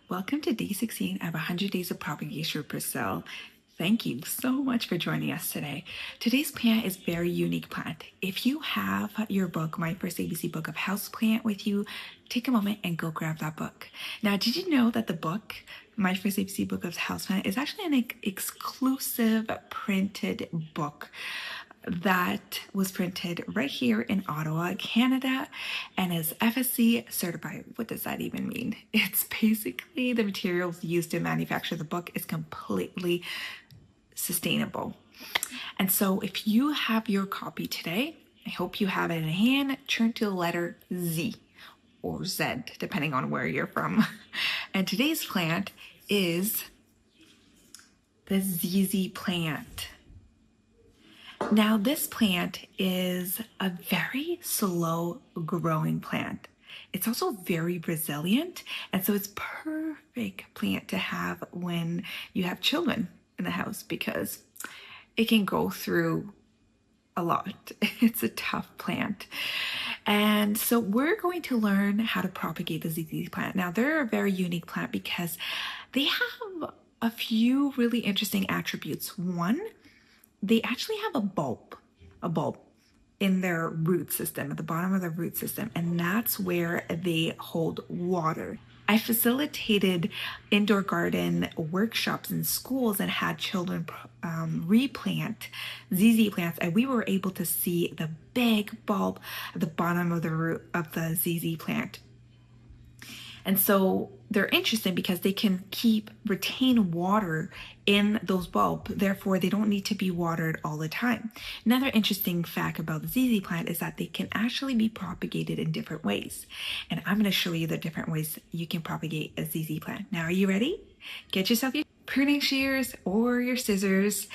Welcome to day 16 of 100 Days of Propagation with Priscille. Thank you so much for joining us today. Today's plant is a very unique plant. If you have your book, My First ABC Book of Houseplant with you, take a moment and go grab that book. Now, did you know that the book, My First ABC Book of Houseplant, is actually an exclusive printed book that was printed right here in Ottawa, Canada, and is FSC certified. What does that even mean? It's basically the materials used to manufacture the book is completely sustainable. And so if you have your copy today, I hope you have it in hand, turn to the letter Z or Z, depending on where you're from. And today's plant is the ZZ plant. Now, this plant is a very slow growing plant. It's also very resilient, and so it's perfect plant to have when you have children in the house because it can go through a lot. It's a tough plant. And so we're going to learn how to propagate the ZZ plant. Now, they're a very unique plant because they have a few really interesting attributes. One, they actually have a bulb in their root system, at the bottom of their root system, and that's where they hold water. I facilitated indoor garden workshops in schools and had children replant ZZ plants, and we were able to see the big bulb at the bottom of the root of the ZZ plant. And so they're interesting because they can retain water in those bulbs. Therefore, they don't need to be watered all the time. Another interesting fact about the ZZ plant is that they can actually be propagated in different ways. And I'm going to show you the different ways you can propagate a ZZ plant. Now, are you ready? Get yourself your pruning shears or your scissors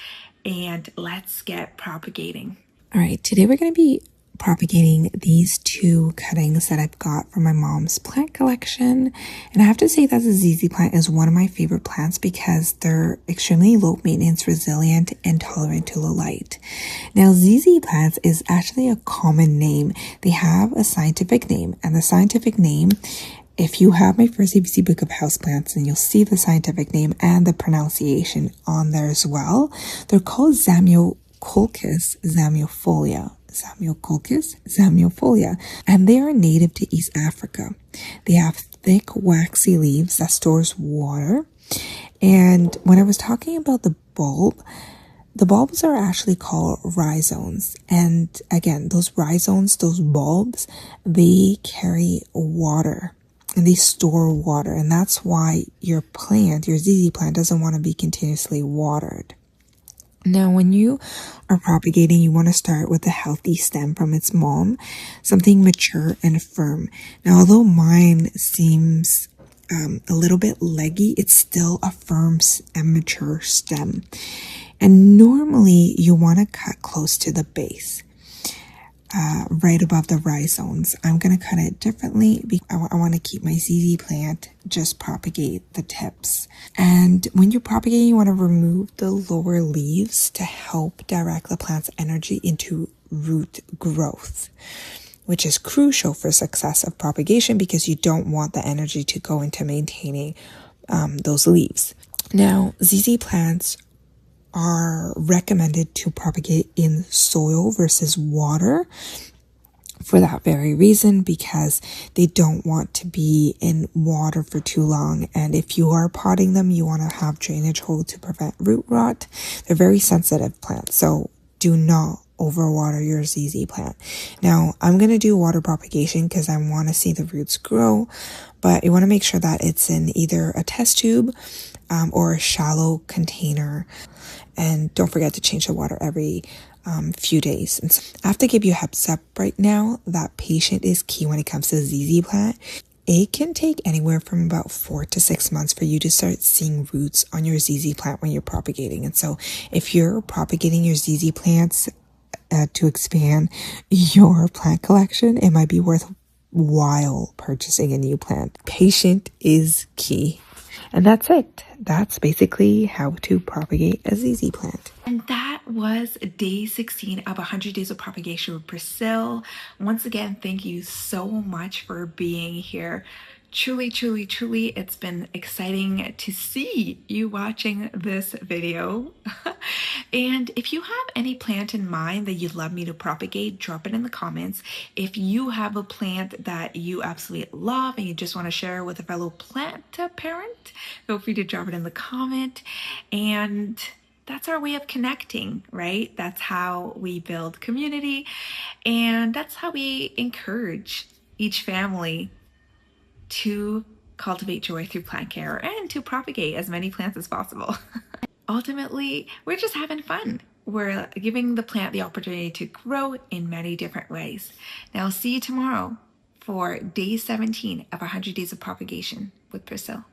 and let's get propagating. All right, today we're going to be propagating these two cuttings that I've got from my mom's plant collection. And I have to say that the ZZ plant is one of my favorite plants because they're extremely low maintenance, resilient, and tolerant to low light. Now, ZZ plants is actually a common name. They have a scientific name, and the scientific name, if you have my first ABC book of houseplants, and you'll see the scientific name and the pronunciation on there as well. They're called Zamioculcas, Zamiofolia. Zamioculcas, Zamiofolia, and they are native to East Africa. They have thick, waxy leaves that stores water. And when I was talking about the bulbs are actually called rhizomes. And again, those rhizomes, those bulbs, they carry water and they store water. And that's why your ZZ plant, doesn't want to be continuously watered. Now, when you are propagating, you want to start with a healthy stem from its mom, something mature and firm. Now, although mine seems a little bit leggy, it's still a firm and mature stem. And normally, you want to cut close to the base, right above the rhizomes. I'm going to cut it differently because I want to keep my ZZ plant just propagate the tips. And when you're propagating, you want to remove the lower leaves to help direct the plant's energy into root growth, which is crucial for success of propagation because you don't want the energy to go into maintaining those leaves. Now, ZZ plants are recommended to propagate in soil versus water for that very reason, because they don't want to be in water for too long. And if you are potting them, you want to have drainage hole to prevent root rot. They're very sensitive plants, so do not overwater your ZZ plant. Now, I'm going to do water propagation because I want to see the roots grow, but you want to make sure that it's in either a test tube or a shallow container. And don't forget to change the water every few days. And so I have to give you a heads up right now that patience is key when it comes to the ZZ plant. It can take anywhere from about 4 to 6 months for you to start seeing roots on your ZZ plant when you're propagating. And so if you're propagating your ZZ plants to expand your plant collection, it might be worthwhile purchasing a new plant. Patience is key. And that's it. That's basically how to propagate a ZZ plant. And that was day 16 of 100 Days of Propagation with Priscille. Once again, thank you so much for being here. Truly, truly, truly, it's been exciting to see you watching this video. And if you have any plant in mind that you'd love me to propagate, drop it in the comments. If you have a plant that you absolutely love and you just want to share with a fellow plant parent, feel free to drop it in the comment. And that's our way of connecting, right? That's how we build community, and that's how we encourage each family to cultivate joy through plant care and to propagate as many plants as possible. Ultimately, we're just having fun. We're giving the plant the opportunity to grow in many different ways. Now, I'll see you tomorrow for day 17 of 100 Days of Propagation with Priscille.